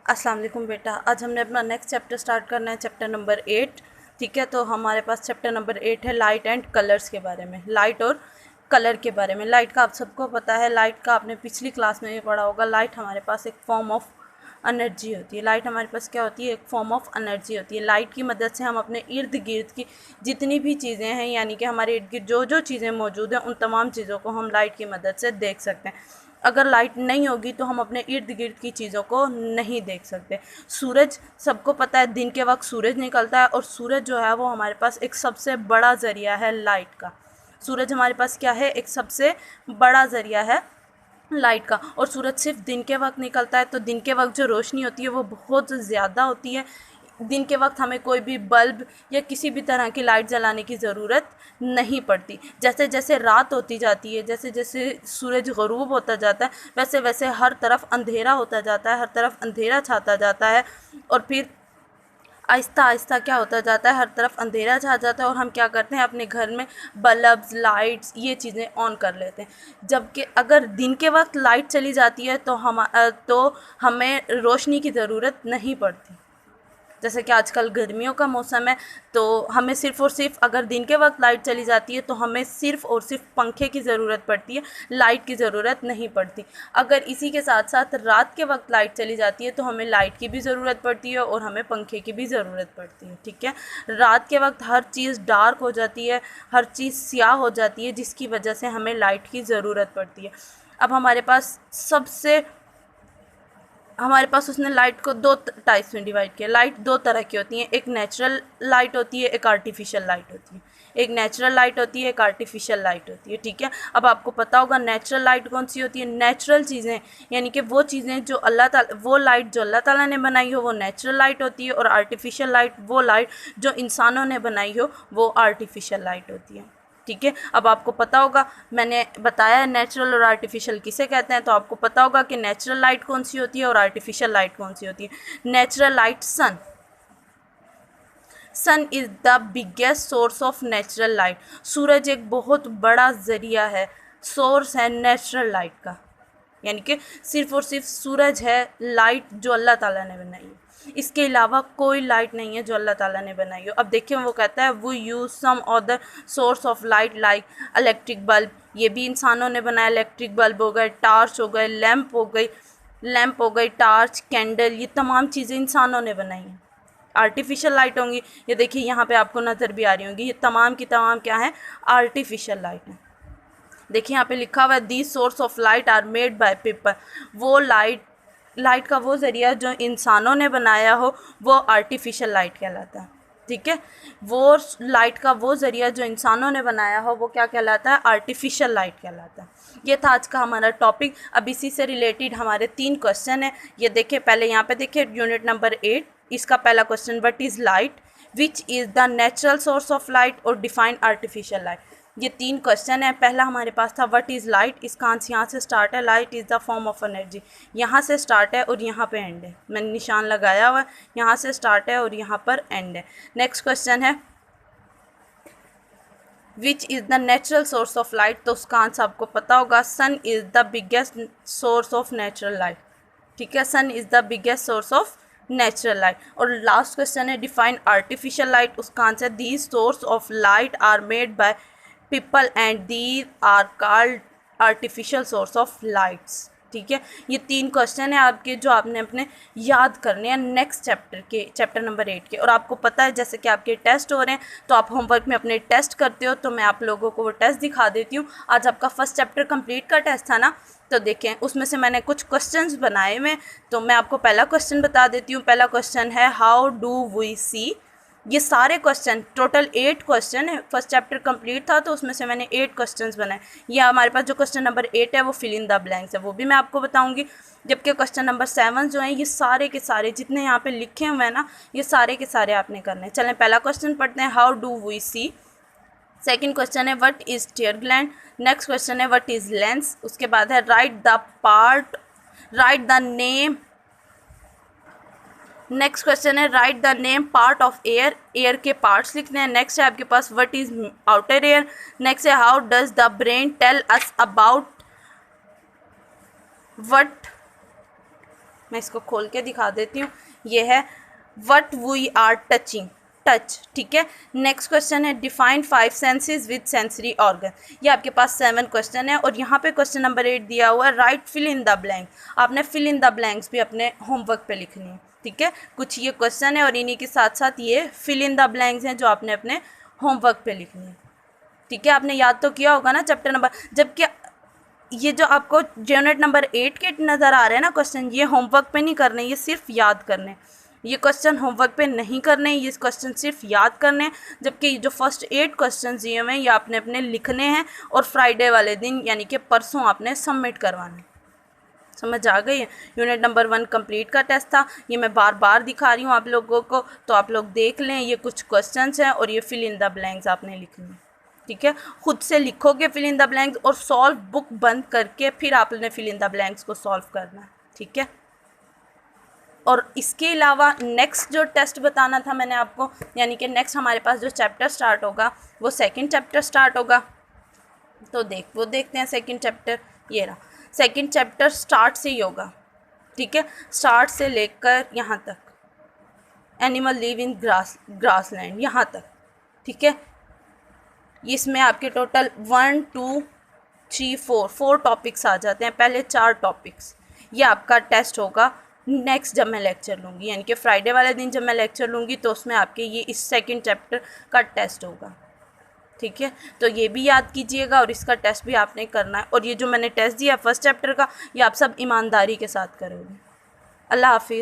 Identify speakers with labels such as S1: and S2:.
S1: अस्सलाम वालेकुम बेटा। आज हमने अपना नेक्स्ट चैप्टर स्टार्ट करना है, चैप्टर नंबर 8। ठीक है, तो हमारे पास चैप्टर नंबर 8 है लाइट एंड कलर्स के बारे में, लाइट और कलर के बारे में। लाइट का आप सबको पता है, लाइट का आपने पिछली क्लास में भी पढ़ा होगा। लाइट हमारे पास एक फॉर्म ऑफ एनर्जी होती है। लाइट हमारे पास क्या होती है? एक फॉर्म ऑफ एनर्जी होती है। लाइट की मदद से हम अपने इर्द गिर्द की जितनी भी चीज़ें हैं, यानी कि हमारे इर्द गिर्द जो जो चीज़ें मौजूद हैं, उन तमाम चीज़ों को हम लाइट की मदद से देख सकते हैं। अगर लाइट नहीं होगी तो हम अपने इर्द गिर्द की चीज़ों को नहीं देख सकते। सूरज, सबको पता है दिन के वक्त सूरज निकलता है, और सूरज जो है वो हमारे पास एक सबसे बड़ा ज़रिया है लाइट का। सूरज हमारे पास क्या है? एक सबसे बड़ा ज़रिया है लाइट का। और सूरज सिर्फ दिन के वक्त निकलता है, तो दिन के वक्त जो रोशनी होती है वो बहुत ज़्यादा होती है। दिन के वक्त हमें कोई भी बल्ब या किसी भी तरह की लाइट जलाने की ज़रूरत नहीं पड़ती। जैसे जैसे रात होती जाती है, जैसे जैसे सूरज ग़रूब होता जाता है, वैसे वैसे हर तरफ अंधेरा होता जाता है, हर तरफ अंधेरा छाता जाता है। और फिर आहिस्ता आहिस्ता क्या होता जाता है? हर तरफ अंधेरा छा जाता है, और हम क्या करते हैं? अपने घर में बल्ब्स, लाइट्स, ये चीज़ें ऑन कर लेते हैं। जबकि अगर दिन के वक्त लाइट चली जाती है तो हमें रोशनी की ज़रूरत नहीं पड़ती। जैसे कि आजकल गर्मियों का मौसम है, तो हमें सिर्फ़ और सिर्फ अगर दिन के वक्त लाइट चली जाती है तो हमें सिर्फ़ और सिर्फ पंखे की ज़रूरत पड़ती है, लाइट की ज़रूरत नहीं पड़ती। अगर इसी के साथ साथ रात के वक्त लाइट चली जाती है तो हमें लाइट की भी ज़रूरत पड़ती है और हमें पंखे की भी ज़रूरत पड़ती है। ठीक है, रात के वक्त हर चीज़ डार्क हो जाती है, हर चीज़ स्याह हो जाती है, जिसकी वजह से हमें लाइट की ज़रूरत पड़ती है। अब हमारे पास उसने लाइट को दो टाइप्स में डिवाइड किया। लाइट दो तरह की होती हैं, एक नेचुरल लाइट होती है, एक आर्टिफिशियल लाइट होती है। एक नेचुरल लाइट होती है, एक आर्टिफिशियल लाइट होती है। ठीक है, अब आपको पता होगा नेचुरल लाइट कौन सी होती है। नेचुरल चीज़ें यानी कि वो चीज़ें जो वो लाइट जो अल्लाह ताला ने बनाई हो वो नेचुरल लाइट होती है, और आर्टिफिशियल लाइट वो लाइट जो इंसानों ने बनाई हो वो आर्टिफिशियल लाइट होती है। ठीक है, अब आपको पता होगा, मैंने बताया नेचुरल और आर्टिफिशियल किसे कहते हैं, तो आपको पता होगा कि नेचुरल लाइट कौन सी होती है और आर्टिफिशियल लाइट कौन सी होती है। Natural light, sun is the biggest source of natural light. सूरज एक बहुत बड़ा ज़रिया है, सोर्स है नेचुरल लाइट का। यानी कि सिर्फ़ और सिर्फ सूरज है लाइट जो अल्लाह ताला ने बनाई है। इसके अलावा कोई लाइट नहीं है जो अल्लाह ताला ने बनाई हो। अब देखिए, वो कहता है वो use some other source of light like electric bulb. ये भी इंसानों ने बनाया। इलेक्ट्रिक बल्ब हो गए, टार्च हो गए, लैंप हो गई, टार्च, कैंडल, ये तमाम चीज़ें इंसानों ने बनाई हैं। आर्टिफिशियल लाइट होंगी, ये देखिए यहाँ पे आपको नज़र भी आ रही होंगी, ये तमाम की तमाम क्या है? आर्टिफिशियल लाइट है। देखिए यहाँ पे लिखा हुआ है the source of light are made by people. वो लाइट का वो ज़रिया जो इंसानों ने बनाया हो वो आर्टिफिशियल लाइट कहलाता है। ठीक है, वो लाइट का वो ज़रिया जो इंसानों ने बनाया हो वो क्या कहलाता है? आर्टिफिशियल लाइट कहलाता है। ये था आज का हमारा टॉपिक। अब इसी से रिलेटेड हमारे 3 क्वेश्चन हैं। ये देखिए, पहले यहाँ पे देखिए यूनिट नंबर 8, इसका पहला question, what is light, which is the natural source of light, और डिफाइन आर्टिफिशियल लाइट। ये 3 क्वेश्चन है। पहला हमारे पास था व्हाट इज़ लाइट, इसका आंसर यहाँ से स्टार्ट है, light is the form of energy. यहाँ से स्टार्ट है और यहाँ पे एंड है, मैंने निशान लगाया हुआ है, यहाँ से स्टार्ट है और यहाँ पर एंड है। नेक्स्ट क्वेश्चन है which is the natural source of light, तो उसका आंसर आपको पता होगा, sun is the biggest source of natural light. ठीक है, sun is the biggest source of natural light. और लास्ट क्वेश्चन है डिफाइन आर्टिफिशियल लाइट, उसका answer these source of light are made by people and these are called artificial source of lights. ठीक है, ये 3 question है आपके जो आपने अपने याद करने हैं नेक्स्ट चैप्टर नंबर 8 के। और आपको पता है जैसे कि आपके टेस्ट हो रहे हैं तो आप होमवर्क में अपने टेस्ट करते हो, तो मैं आप लोगों को वो टेस्ट दिखा देती हूँ। आज आपका फर्स्ट चैप्टर कंप्लीट का टेस्ट था ना, तो देखें उसमें से मैंने कुछ क्वेश्चंस बनाए हुए, तो मैं आपको पहला क्वेश्चन बता देती हूँ। पहला क्वेश्चन है हाउ डू वी सी। ये सारे क्वेश्चन टोटल 8 क्वेश्चन है। फर्स्ट चैप्टर कंप्लीट था तो उसमें से मैंने 8 क्वेश्चंस बनाए। ये हमारे पास जो क्वेश्चन नंबर 8 है वो फिल इन द ब्लैंक्स है, वो भी मैं आपको बताऊंगी। जबकि क्वेश्चन नंबर 7 जो है ये सारे के सारे जितने यहाँ पे लिखे हुए हैं ना, ये सारे के सारे आपने करने हैं। चलें पहला क्वेश्चन पढ़ते हैं, how do we see. Second question है what is tear gland. Next question है व्हाट इज़ लेंस। उसके बाद है write the name. Next question है write the name part of ear. Ear के पार्ट्स लिखने हैं। नेक्स्ट है आपके पास what is outer ear. Next है how does the brain tell us about what मैं इसको खोल के दिखा देती हूँ। ये है what we are touching, touch, ठीक है। नेक्स्ट क्वेश्चन है define 5 senses with sensory organ. ये आपके पास 7 क्वेश्चन है और यहाँ पे क्वेश्चन नंबर 8 दिया हुआ है right fill in the blank. आपने फिल इन द ब्लैंक्स भी अपने होमवर्क पे लिखनी है, ठीक है। कुछ ये क्वेश्चन है और इन्हीं के साथ साथ ये फिल इन द ब्लैंक्स हैं जो आपने अपने होमवर्क पे लिखनी है, ठीक है। आपने याद तो किया होगा ना चैप्टर नंबर, जबकि ये जो आपको यूनिट नंबर 8 के नज़र आ रहे हैं ना क्वेश्चन, ये होमवर्क पे नहीं करने, ये सिर्फ याद करने। ये क्वेश्चन होमवर्क पे नहीं करने, ये क्वेश्चन सिर्फ याद करने। जबकि जो फर्स्ट 8 क्वेश्चन दिए हुए हैं ये आपने अपने लिखने हैं और फ्राइडे वाले दिन यानी कि परसों आपने सबमिट करवाने। समझ आ गई है। यूनिट नंबर 1 कंप्लीट का टेस्ट था, ये मैं बार बार दिखा रही हूँ आप लोगों को, तो आप लोग देख लें। ये कुछ क्वेश्चंस हैं और ये फिल इन द ब्लैंक्स आपने लिखनी है, ठीक है। खुद से लिखोगे फिल इन द ब्लैंक्स और सॉल्व बुक बंद करके फिर आपने फिल इन द ब्लैंक्स को सॉल्व करना है, ठीक है। और इसके अलावा नेक्स्ट जो टेस्ट बताना था मैंने आपको, यानी कि नेक्स्ट हमारे पास जो चैप्टर स्टार्ट होगा वो सेकंड चैप्टर स्टार्ट होगा। तो देखते हैं सेकंड चैप्टर। ये रहा सेकंड चैप्टर, स्टार्ट से ही होगा, ठीक है। स्टार्ट से लेकर यहाँ तक, एनिमल लिव इन ग्रासलैंड, यहाँ तक, ठीक है। इसमें आपके टोटल 1 2 3 4 टॉपिक्स आ जाते हैं। पहले 4 टॉपिक्स, ये आपका टेस्ट होगा नेक्स्ट जब मैं लेक्चर लूँगी, यानी कि फ्राइडे वाले दिन जब मैं लेक्चर लूँगी तो उसमें आपके ये इस सेकंड चैप्टर का टेस्ट होगा, ठीक है। तो ये भी याद कीजिएगा और इसका टेस्ट भी आपने करना है। और ये जो मैंने टेस्ट दिया फर्स्ट चैप्टर का, ये आप सब ईमानदारी के साथ करोगे। अल्लाह हाफिज़।